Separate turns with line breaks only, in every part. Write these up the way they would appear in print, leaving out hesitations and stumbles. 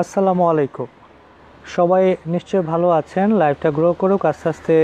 আসসালামু আলাইকুম। সবাই নিশ্চয়ই ভালো আছেন। লাইভটা গ্রো করুক, আস্তে আস্তে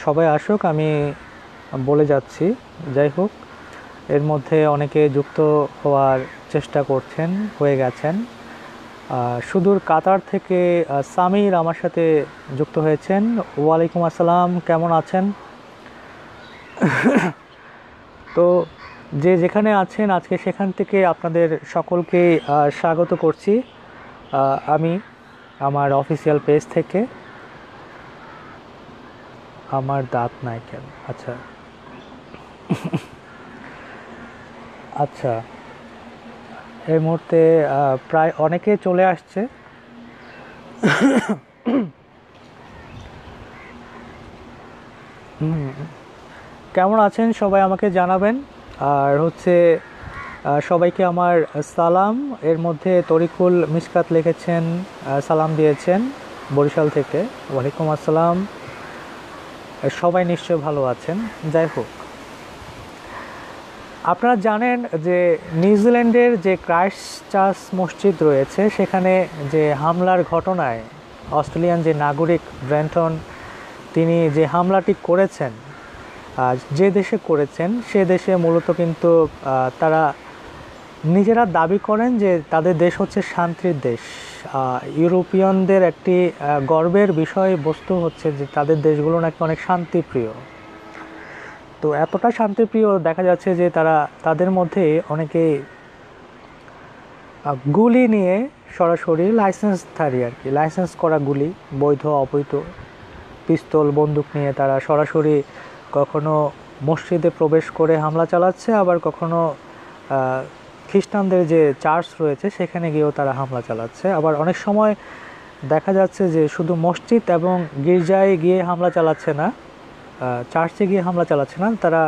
সবাই আসুক, আমি বলে যাচ্ছি। যাই হোক, এর মধ্যে অনেকে যুক্ত হওয়ার চেষ্টা করছেন, হয়ে গেছেন। সুদূর কাতার থেকে সামির আমার সাথে যুক্ত হয়েছেন। ওয়ালাইকুম আসসালাম, কেমন আছেন? তো যে যেখানে আছেন আজকে সেখান থেকে আপনাদের সকলকে স্বাগত করছি আমি আমার অফিসিয়াল পেজ থেকে। আমার দাঁত নাই কেন? আচ্ছা আচ্ছা, এই মুহূর্তে প্রায় অনেকে চলে আসছে। কেমন আছেন সবাই আমাকে জানাবেন। আর হচ্ছে সবাইকে আমার সালাম। এর মধ্যে তরিকুল মিসকাত লিখেছেন, সালাম দিয়েছেন বরিশাল থেকে। ওয়ালাইকুম আসসালাম। সবাই নিশ্চয় ভালো আছেন। যাই হোক, আপনারা জানেন যে নিউজিল্যান্ডের যে ক্রাইস্ট চার্চ মসজিদ রয়েছে সেখানে যে হামলার ঘটনায় অস্ট্রেলিয়ান যে নাগরিক ব্রেন্টন তিনি যে হামলাটি করেছেন, যে দেশে করেছেন সে দেশে মূলত কিন্তু তারা নিজেরা দাবি করেন যে তাদের দেশ হচ্ছে শান্তির দেশ। ইউরোপিয়ানদের একটি গর্বের বিষয়বস্তু হচ্ছে যে তাদের দেশগুলো নাকি অনেক শান্তিপ্রিয়। তো এতটা শান্তিপ্রিয় দেখা যাচ্ছে যে তারা তাদের মধ্যে অনেকে গুলি নিয়ে সরাসরি লাইসেন্সধারী আর কি, লাইসেন্স করা গুলি, বৈধ অবৈধ পিস্তল বন্দুক নিয়ে তারা সরাসরি কখনো মসজিদে প্রবেশ করে হামলা চালাচ্ছে, আবার কখনো খ্রিস্টানদের যে চার্চ রয়েছে সেখানে গিয়েও তারা হামলা চালাচ্ছে। আবার অনেক সময় দেখা যাচ্ছে যে শুধু মসজিদ এবং গির্জায় গিয়ে হামলা চালাচ্ছে না, চার্চে গিয়ে হামলা চালাচ্ছে না, তারা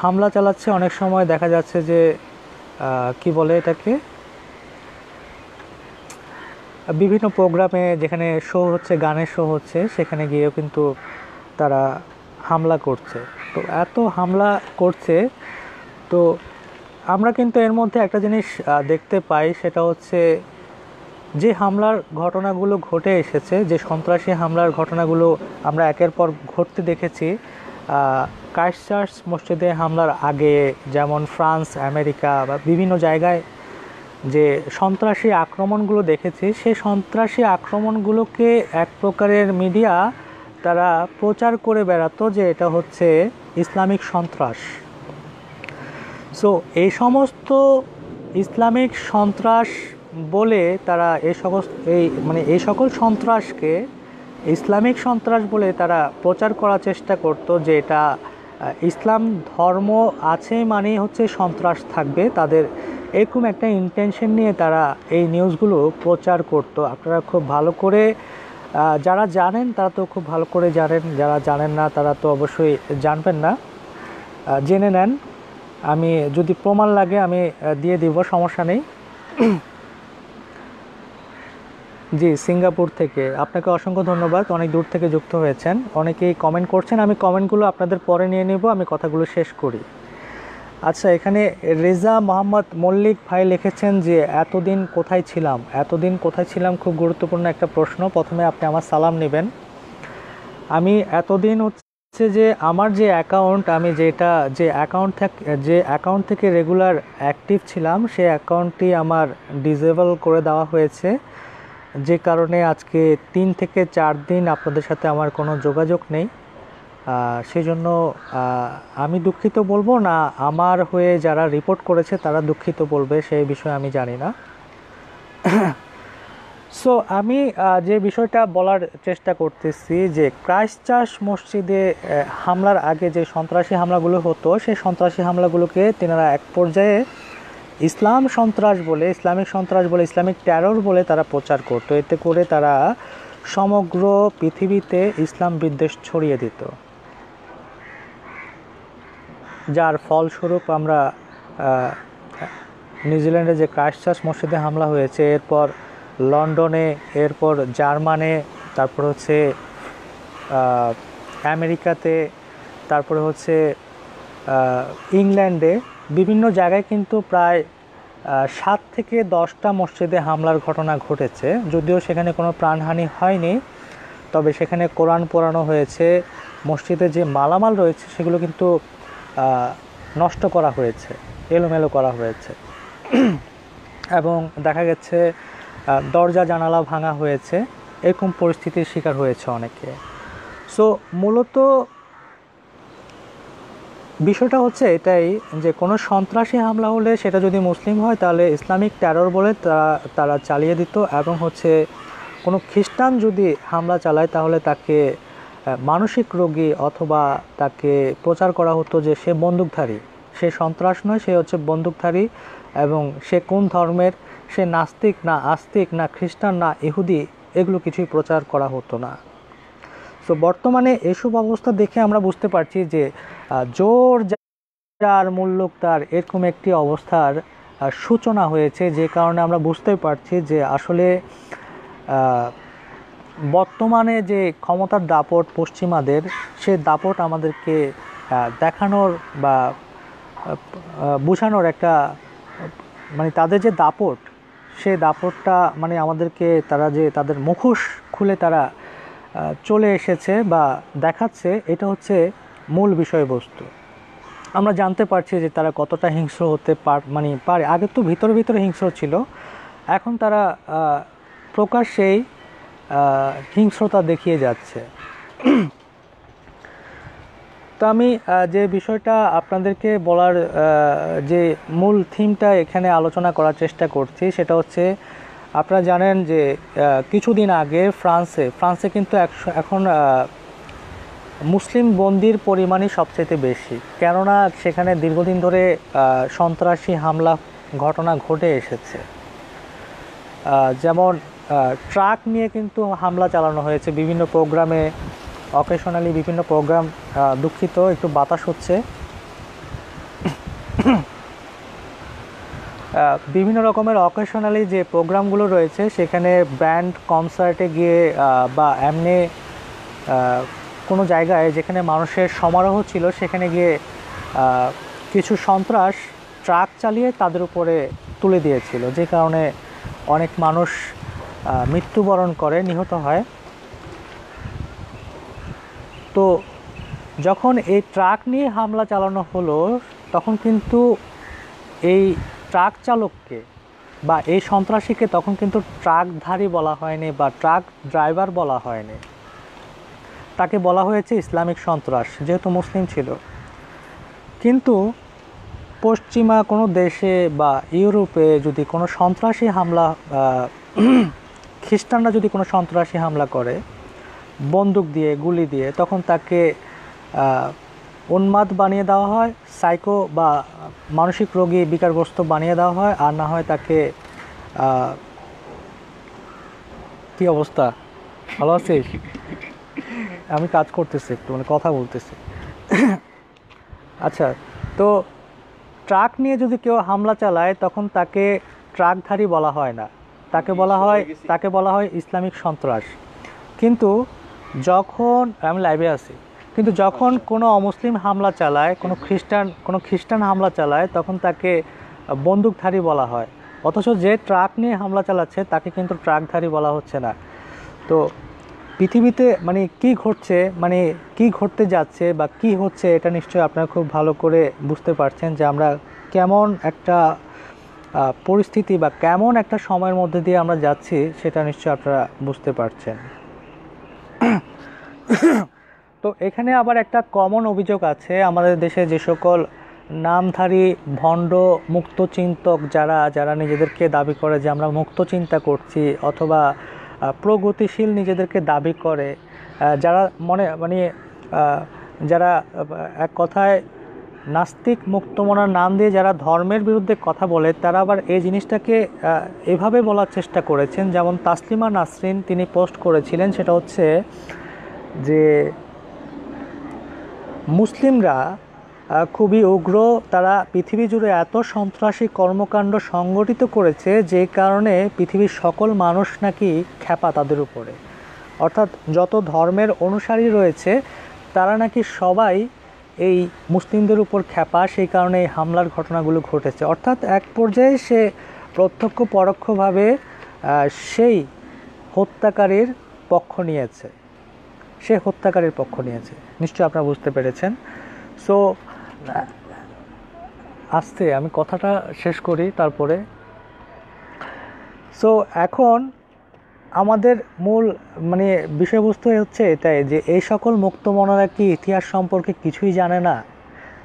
হামলা চালাচ্ছে অনেক সময় দেখা যাচ্ছে যে কি বলে এটাকে, বিভিন্ন প্রোগ্রামে যেখানে শো হচ্ছে, গানের শো হচ্ছে, সেখানে গিয়েও কিন্তু তারা হামলা করছে। তো এত হামলা করছে, তো আমরা কিন্তু এর মধ্যে একটা জিনিস দেখতে পাই, সেটা হচ্ছে যে হামলার ঘটনাগুলো ঘটে এসেছে, যে সন্ত্রাসী হামলার ঘটনাগুলো আমরা একের পর ঘটতে দেখেছি ক্রাইস্ট চার্চ মসজিদে হামলার আগে, যেমন ফ্রান্স, আমেরিকা বা বিভিন্ন জায়গায় যে সন্ত্রাসী আক্রমণগুলো দেখেছি, সেই সন্ত্রাসী আক্রমণগুলোকে এক প্রকারের মিডিয়া তারা প্রচার করে বেড়াতো যে এটা হচ্ছে ইসলামিক সন্ত্রাস। সো এই সমস্ত ইসলামিক সন্ত্রাস বলে তারা এই সকল সন্ত্রাসকে ইসলামিক সন্ত্রাস বলে তারা প্রচার করার চেষ্টা করত যে এটা ইসলাম ধর্ম আছে মানেই হচ্ছে সন্ত্রাস থাকবে, তাদের এরকম একটা ইন্টেনশন নিয়ে তারা এই নিউজগুলো প্রচার করত। আপনারা খুব ভালো করে, যারা জানেন তারা তো খুব ভালো করে জানেন, যারা জানেন না তারা তো অবশ্যই জানবেন না, জেনে নেন। আমি যদি প্রমাণ লাগে আমি দিয়ে দিব, সমস্যা নেই। জি, সিঙ্গাপুর থেকে আপনাকে অসংখ্য ধন্যবাদ, অনেক দূর থেকে যুক্ত হয়েছেন, অনেকেই কমেন্ট করছেন। আমি কমেন্টগুলো আপনাদের পরে নিয়ে নেব, আমি কথাগুলো শেষ করি। আচ্ছা, এখানে রেজা মোহাম্মদ মল্লিক ভাই লিখেছেন যে এতদিন কোথায় ছিলাম। এতদিন কোথায় ছিলাম খুব গুরুত্বপূর্ণ একটা প্রশ্ন। প্রথমে আপনি আমার সালাম নেবেন। আমি এতদিন হচ্ছে যে আমার যে অ্যাকাউন্ট, আমি যে অ্যাকাউন্ট থেকে রেগুলার অ্যাক্টিভ ছিলাম, সেই অ্যাকাউন্টটি আমার ডিসেবল করে দেওয়া হয়েছে, যে কারণে আজকে 3 থেকে 4 দিন আপনাদের সাথে আমার কোনো যোগাযোগ নেই। সেই জন্য আমি দুঃখিত বলবো না, আমার হয়ে যারা রিপোর্ট করেছে তারা দুঃখিত বলবে, সেই বিষয়ে আমি জানি না। সো আমি যে বিষয়টা বলার চেষ্টা করতেছি যে ক্রাইস্ট চার্চ মসজিদে হামলার আগে যে সন্ত্রাসী হামলাগুলো হতো, সেই সন্ত্রাসী হামলাগুলোকে তেনারা এক পর্যায়ে ইসলামিক সন্ত্রাস বলে, ইসলামিক টেরর বলে তারা প্রচার করতো। এতে করে তারা সমগ্র পৃথিবীতে ইসলাম বিদ্বেষ ছড়িয়ে দিত, যার ফলস্বরূপ আমরা নিউজিল্যান্ডে যে ক্রাইস্ট চার্চ মসজিদে হামলা হয়েছে, এরপর লন্ডনে, এরপর জার্মানে, তারপর হচ্ছে আমেরিকাতে, তারপরে হচ্ছে ইংল্যান্ডে, বিভিন্ন জায়গায় কিন্তু প্রায় 7 থেকে 10টা মসজিদে হামলার ঘটনা ঘটেছে। যদিও সেখানে কোনো প্রাণহানি হয়নি, তবে সেখানে কোরআন পোড়ানো হয়েছে, মসজিদে যে মালামাল রয়েছে সেগুলো কিন্তু নষ্ট করা হয়েছে, এলোমেলো করা হয়েছে এবং দেখা গেছে দরজা জানালা ভাঙা হয়েছে। এরকম পরিস্থিতির শিকার হয়েছে অনেকে। সো মূলত বিষয়টা হচ্ছে এটাই যে কোনো সন্ত্রাসী হামলা হলে সেটা যদি মুসলিম হয় তাহলে ইসলামিক টেরর বলে তারা চালিয়ে দিত, এবং হচ্ছে কোনো খ্রিস্টান যদি হামলা চালায় তাহলে তাকে মানসিক রোগী অথবা তাকে প্রচার করা হতো যে সে বন্দুকধারী, সে সন্ত্রাস নয়, সে হচ্ছে বন্দুকধারী এবং সে কোন ধর্মের, সে নাস্তিক না আস্তিক না খ্রিস্টান না ইহুদি, এগুলো কিছুই প্রচার করা হতো না। তো বর্তমানে এসব অবস্থা দেখে আমরা বুঝতে পারছি যে জোর যার মূল্যক তার, এরকম একটি অবস্থার সূচনা হয়েছে, যে কারণে আমরা বুঝতে পারছি যে আসলে বর্তমানে যে ক্ষমতার দাপট পশ্চিমাদের, সে দাপট আমাদেরকে দেখানোর বা বোঝানোর একটা মানে তাদের যে দাপট, সে দাপটটা মানে আমাদেরকে তারা যে তাদের মুখোশ খুলে তারা চলে এসেছে বা দেখাচ্ছে, এটা হচ্ছে মূল বিষয়বস্তু। আমরা জানতে পারছি যে তারা কতটা হিংস্র হতে পারে। আগে তো ভিতরে ভিতরে হিংস্র ছিল, এখন তারা প্রকাশ্যেই হিংস্রতা দেখিয়ে যাচ্ছে। তো আমি যে বিষয়টা আপনাদেরকে বলার যে মূল থিমটা এখানে আলোচনা করার চেষ্টা করছি সেটা হচ্ছে, আপনারা জানেন যে কিছুদিন আগে ফ্রান্সে কিন্তু এখন মুসলিম বন্দির পরিমাণই সবচেয়ে বেশি, কেননা সেখানে দীর্ঘদিন ধরে সন্ত্রাসী হামলা ঘটনা ঘটে এসেছে। যেমন ট্রাক নিয়ে কিন্তু হামলা চালানো হয়েছে বিভিন্ন প্রোগ্রামে, অকেশনালি বিভিন্ন প্রোগ্রাম, দুঃখিত একটু বাতাস হচ্ছে, বিভিন্ন রকমের অকেশনালি যে প্রোগ্রামগুলো রয়েছে সেখানে ব্যান্ড কনসার্টে গিয়ে বা এমনি কোনো জায়গায় যেখানে মানুষের সমারোহ ছিল সেখানে গিয়ে কিছু সন্ত্রাস ট্রাক চালিয়ে তাদের উপরে তুলে দিয়েছিল, যে কারণে অনেক মানুষ মৃত্যুবরণ করে, নিহত হয়। তো যখন এই ট্রাক নিয়ে হামলা চালানো হলো তখন কিন্তু এই ট্রাক চালককে বা এই সন্ত্রাসীকে তখন কিন্তু ট্রাকধারী বলা হয়নি বা ট্রাক ড্রাইভার বলা হয়নি, তাকে বলা হয়েছে ইসলামিক সন্ত্রাস, যেহেতু মুসলিম ছিল। কিন্তু পশ্চিমা কোনো দেশে বা ইউরোপে যদি কোনো সন্ত্রাসী হামলা, খ্রিস্টানরা যদি কোনো সন্ত্রাসী হামলা করে বন্দুক দিয়ে গুলি দিয়ে, তখন তাকে উন্মাদ বানিয়ে দেওয়া হয়, সাইকো বা মানসিক রোগী বিকারগ্রস্ত বানিয়ে দেওয়া হয়, আর না হয় তাকে কি অবস্থা, ভালো আছিস? আমি কাজ করতেছি একটু, মানে কথা বলতেছি। আচ্ছা, তো ট্রাক নিয়ে যদি কেউ হামলা চালায় তখন তাকে ট্রাকধারী বলা হয় না, তাকে বলা হয় ইসলামিক সন্ত্রাস। কিন্তু যখন আমি লাইভে আছি, কিন্তু যখন কোনো অমুসলিম হামলা চালায়, কোনো খ্রিস্টান হামলা চালায়, তখন তাকে বন্দুকধারী বলা হয়। অথচ যে ট্রাক নিয়ে হামলা চালাচ্ছে তাকে কিন্তু ট্রাকধারী বলা হচ্ছে না। তো পৃথিবীতে মানে কি ঘটছে, মানে কি ঘটতে যাচ্ছে বা কি হচ্ছে, এটা নিশ্চয়ই আপনারা খুব ভালো করে বুঝতে পারছেন যে আমরা কেমন একটা পরিস্থিতি বা কেমন একটা সময়ের মধ্যে দিয়ে আমরা যাচ্ছি, সেটা নিশ্চয়ই আপনারা বুঝতে পারছেন। তো এখানে আবার একটা কমন অভিযোগ আছে, আমাদের দেশে যে সকল নামধারী ভণ্ড মুক্তচিন্তক যারা নিজেদেরকে দাবি করে যে আমরা মুক্ত চিন্তা করছি অথবা প্রগতিশীল নিজেদেরকে দাবি করে, যারা যারা এক কথায় নাস্তিক মুক্তমনার নাম দিয়ে যারা ধর্মের বিরুদ্ধে কথা বলে, তারা আবার এই জিনিসটাকে এভাবে বলার চেষ্টা করেছেন। যেমন তাসলিমা নাসরিন তিনি পোস্ট করেছিলেন, সেটা হচ্ছে যে মুসলিমরা খুবই উগ্র, তারা পৃথিবী জুড়ে এত সন্ত্রাসী কর্মকাণ্ড সংগঠিত করেছে যে কারণে পৃথিবীর সকল মানুষ নাকি খ্যাপা তাদের উপরে। অর্থাৎ যত ধর্মের অনুসারী রয়েছে তারা নাকি সবাই এই মুসলিমদের উপর খ্যাপা, সেই কারণে এই হামলার ঘটনাগুলো ঘটেছে। অর্থাৎ এক পর্যায়ে সে প্রত্যক্ষ পরোক্ষভাবে সেই হত্যাকারীর পক্ষ নিয়েছে, নিশ্চয়ই আপনারা বুঝতে পেরেছেন। সো আস্তে আমি কথাটা শেষ করি তারপরে। সো এখন আমাদের মূল বিষয়বস্তু হচ্ছে এটাই যে এই সকল মুক্তমনারা কি ইতিহাস সম্পর্কে কিছুই জানে না?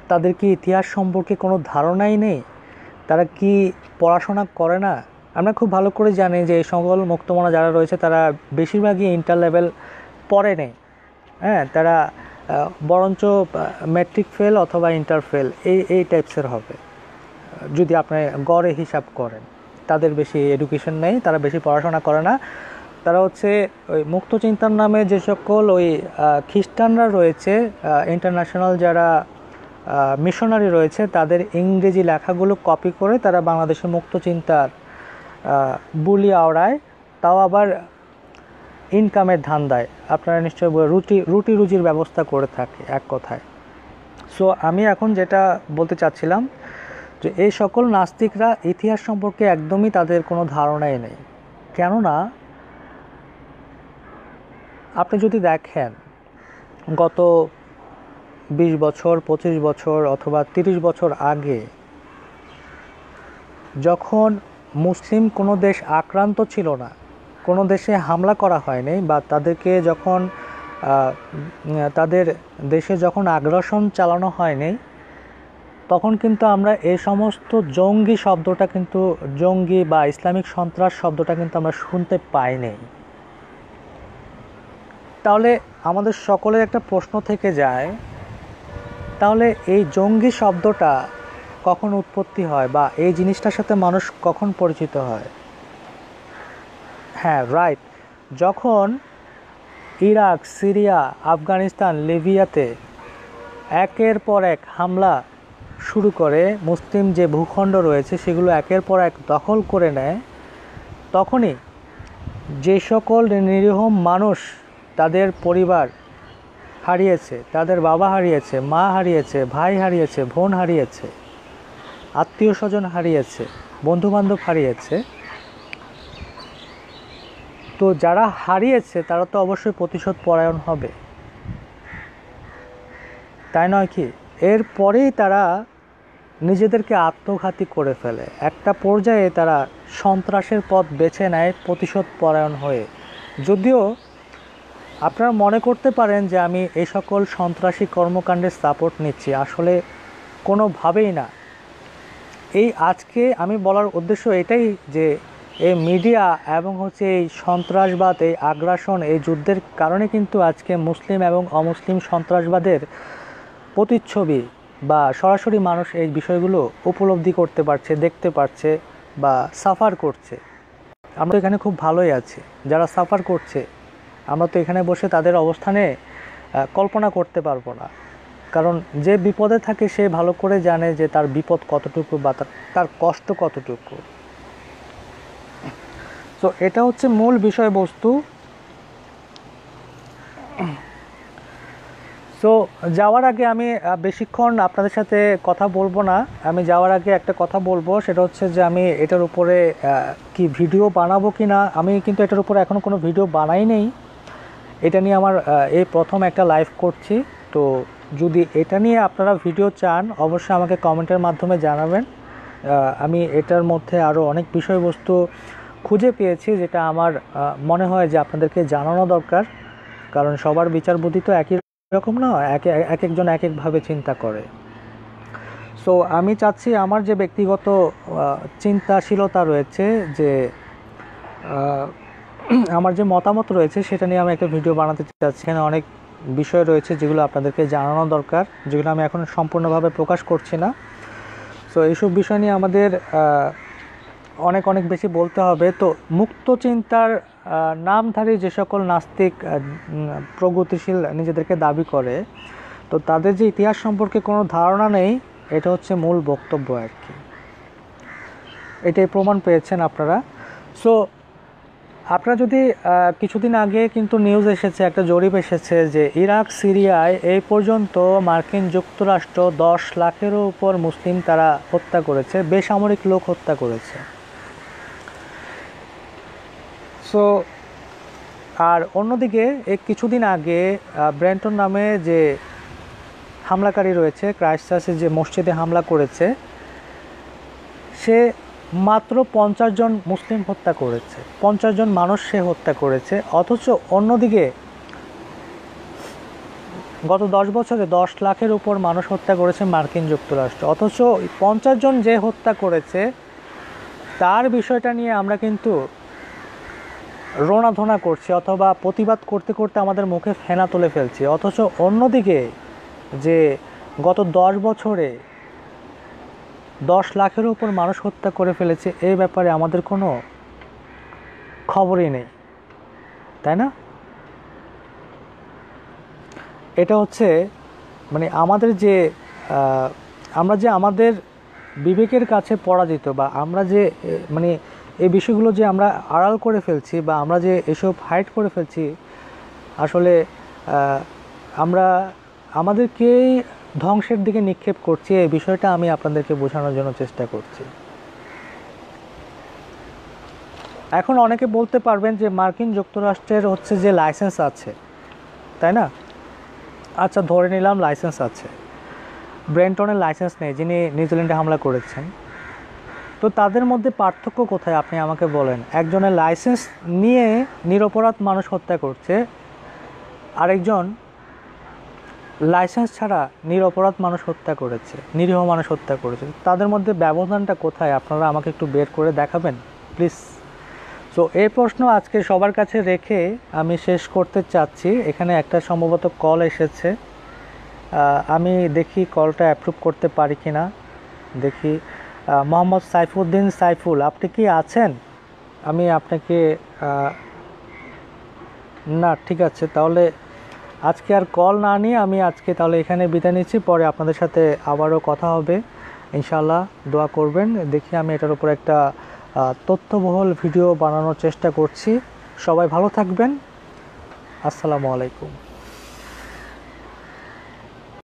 তাদের কি ইতিহাস সম্পর্কে কোনো ধারণাই নেই? তারা কি পড়াশোনা করে না? আমরা খুব ভালো করে জানি যে এই সকল মুক্তমনা যারা রয়েছে তারা বেশিরভাগই ইন্টার লেভেল পড়ে নেই। হ্যাঁ, তারা বরঞ্চ ম্যাট্রিক ফেল অথবা ইন্টার ফেল এই টাইপসের হবে যদি আপনি গড়ে হিসাব করেন। তাদের বেশি এডুকেশন নেই, তারা বেশি পড়াশোনা করে না। তারা হচ্ছে ওই মুক্ত চিন্তার নামে যে সকল ওই খ্রিস্টানরা রয়েছে, ইন্টারন্যাশনাল যারা মিশনারি রয়েছে, তাদের ইংরেজি লেখাগুলো কপি করে তারা বাংলাদেশের মুক্ত চিন্তার বুলি আওড়ায়, তাও আবার ইনকামের ধান্দায়। আপনারা নিশ্চয়ই রুটি রুজির ব্যবস্থা করে থাকে এক কথায়। সো আমি এখন যেটা বলতে চাচ্ছিলাম যে এই সকল নাস্তিকরা ইতিহাস সম্পর্কে একদমই তাদের কোনো ধারণাই নেই। কেননা আপনি যদি দেখেন গত 20 বছর, 25 বছর অথবা 30 বছর আগে যখন মুসলিম কোনো দেশ আক্রান্ত ছিল না, কোনো দেশে হামলা করা হয়নি, বা তাদেরকে যখন তাদের দেশে যখন আগ্রাসন চালানো হয়নি, তখন কিন্তু আমরা এই সমস্ত জঙ্গি শব্দটা কিন্তু, জঙ্গি বা ইসলামিক সন্ত্রাস শব্দটা কিন্তু আমরা শুনতে পাইনি। তাহলে আমাদের সকলের একটা প্রশ্ন থেকে যায়, তাহলে এই জঙ্গি শব্দটা কখন উৎপত্তি হয় বা এই জিনিসটার সাথে মানুষ কখন পরিচিত হয়? হ্যাঁ, রাইট, যখন ইরাক, সিরিয়া, আফগানিস্তান, লিবিয়াতে একের পর এক হামলা শুরু করে, মুসলিম যে ভূখণ্ড রয়েছে সেগুলো একের পর এক দখল করে নেয়, তখনই যে সকল নিরীহ মানুষ তাদের পরিবার হারিয়েছে, তাদের বাবা হারিয়েছে, মা হারিয়েছে, ভাই হারিয়েছে, বোন হারিয়েছে, আত্মীয় স্বজন হারিয়েছে, বন্ধুবান্ধব হারিয়েছে, তো যারা হারিয়েছে তারা তো অবশ্যই প্রতিশোধ পরায়ণ হবে, তাই নয় কি? এরপরেই তারা নিজেদেরকে আত্মঘাতী করে ফেলে। একটা পর্যায়ে তারা সন্ত্রাসের পথ বেছে নেয় প্রতিশোধ পরায়ণ হয়ে। যদিও আপনারা মনে করতে পারেন যে আমি এই সকল সন্ত্রাসী কর্মকাণ্ডের সাপোর্ট নিচ্ছি, আসলে কোনোভাবেই না। এই আজকে আমি বলার উদ্দেশ্য এটাই যে এই মিডিয়া এবং হচ্ছে এই সন্ত্রাসবাদ, এই আগ্রাসন, এই যুদ্ধের কারণে কিন্তু আজকে মুসলিম এবং অমুসলিম সন্ত্রাসবাদের প্রতিচ্ছবি বা সরাসরি মানুষ এই বিষয়গুলো উপলব্ধি করতে পারছে, দেখতে পারছে বা সাফার করছে। আমরা তো এখানে খুব ভালোই আছি, যারা সাফার করছে আমরা তো এখানে বসে তাদের অবস্থানে কল্পনা করতে পারবো না, কারণ যে বিপদে থাকে সে ভালো করে জানে যে তার বিপদ কতটুকু বা তার কষ্ট কতটুকু। তো এটা হচ্ছে মূল বিষয়বস্তু। সো যাওয়ার আগে আমি বেশিক্ষণ আপনাদের সাথে কথা বলবো না। আমি যাওয়ার আগে একটা কথা বলবো, সেটা হচ্ছে যে আমি এটার উপরে কি ভিডিও বানাবো কি না। আমি কিন্তু এটার উপরে এখনও কোনো ভিডিও বানাই নেই, এটা নিয়ে আমার এই প্রথম একটা লাইভ করছি। তো যদি এটা নিয়ে আপনারা ভিডিও চান অবশ্যই আমাকে কমেন্টের মাধ্যমে জানাবেন। আমি এটার মধ্যে আরও অনেক বিষয়বস্তু খুঁজে পেয়েছি যেটা আমার মনে হয় যে আপনাদেরকে জানানো দরকার, কারণ সবার বিচার বুদ্ধি তো একই রকম না, এক একজন এক একভাবে চিন্তা করে। সো আমি চাচ্ছি আমার যে ব্যক্তিগত চিন্তাশীলতা রয়েছে, যে আমার যে মতামত রয়েছে সেটা নিয়ে আমি একটা ভিডিও বানাতে চাচ্ছি। এখানে অনেক বিষয় রয়েছে যেগুলো আপনাদেরকে জানানো দরকার, যেগুলো আমি এখন সম্পূর্ণভাবে প্রকাশ করছি না। সো এইসব বিষয় নিয়ে আমাদের অনেক অনেক বেশি বলতে হবে। তো মুক্ত চিন্তার নামধারী যে সকল নাস্তিক প্রগতিশীল নিজেদেরকে দাবি করে, তো তাদের যে ইতিহাস সম্পর্কে কোনো ধারণা নেই, এটা হচ্ছে মূল বক্তব্য আর কি। এটাই প্রমাণ পেয়েছেন আপনারা। সো আপনারা যদি কিছুদিন আগে কিন্তু নিউজ এসেছে, একটা জরিপ এসেছে যে ইরাক সিরিয়ায় এই পর্যন্ত মার্কিন যুক্তরাষ্ট্র 10 লাখেরও উপর মুসলিম তারা হত্যা করেছে, বেসামরিক লোক হত্যা করেছে। সো আর অন্যদিকে এই কিছুদিন আগে ব্রেন্টন নামে যে হামলাকারী রয়েছে, ক্রাইস্টচার্চে যে মসজিদে হামলা করেছে, সে মাত্র 50 জন মুসলিম হত্যা করেছে, 50 জন মানুষ সে হত্যা করেছে। অথচ অন্যদিকে গত 10 বছরে 10 লাখের উপর মানুষ হত্যা করেছে মার্কিন যুক্তরাষ্ট্র। অথচ 50 জন যে হত্যা করেছে তার বিষয়টা নিয়ে আমরা কিন্তু রোনাধোনা করছি অথবা প্রতিবাদ করতে করতে আমাদের মুখে ফেনা তুলে ফেলছি। অথচ অন্যদিকে যে গত 10 বছরে 10 লাখের উপর মানুষ হত্যা করে ফেলেছে, এই ব্যাপারে আমাদের কোনো খবরই নেই, তাই না? এটা হচ্ছে মানে আমাদের যে আমরা যে আমাদের বিবেকের কাছে পরাজিত, বা আমরা যে মানে এই বিষয়গুলো যে আমরা আড়াল করে ফেলছি, বা আমরা যে এসব হাইড করে ফেলছি, আসলে আমরা আমাদেরকেই ধ্বংসের দিকে নিক্ষেপ করছি। এই বিষয়টা আমি আপনাদেরকে বোঝানোর জন্য চেষ্টা করছি। এখন অনেকে বলতে পারবেন যে মার্কিন যুক্তরাষ্ট্রের হচ্ছে যে লাইসেন্স আছে, তাই না? আচ্ছা, ধরে নিলাম লাইসেন্স আছে, ব্রেন্টনের লাইসেন্স নেই যিনি নিউজিল্যান্ডে হামলা করেছেন। তো তাদের মধ্যে পার্থক্য কোথায় আপনি আমাকে বলেন। একজনের লাইসেন্স নিয়ে নিরপরাধ মানুষ হত্যা করছে, আরেকজন লাইসেন্স ছাড়া নিরপরাধ মানুষ হত্যা করেছে, নিরীহ মানুষ হত্যা করেছে। তাদের মধ্যে ব্যবধানটা কোথায় আপনারা আমাকে একটু বের করে দেখাবেন প্লিজ। সো এই প্রশ্ন আজকে সবার কাছে রেখে আমি শেষ করতে চাচ্ছি। এখানে একটা সম্ভবত কল এসেছে, আমি দেখি কলটা অ্যাপ্রুভ করতে পারি কি না দেখি। মোহাম্মদ সাইফুদ্দিন সাইফুল, আপনি কি আছেন? আমি আপনাকে না, ঠিক আছে, তাহলে আজকে আর কল না নিয়ে আমি আজকে তাহলে এখানে বিদায় নিচ্ছি। পরে আপনাদের সাথে আবারও কথা হবে ইনশাআল্লাহ। দোয়া করবেন। দেখি আমি এটার উপর একটা তথ্যবহুল ভিডিও বানানোর চেষ্টা করছি। সবাই ভালো থাকবেন। আসসালামু আলাইকুম।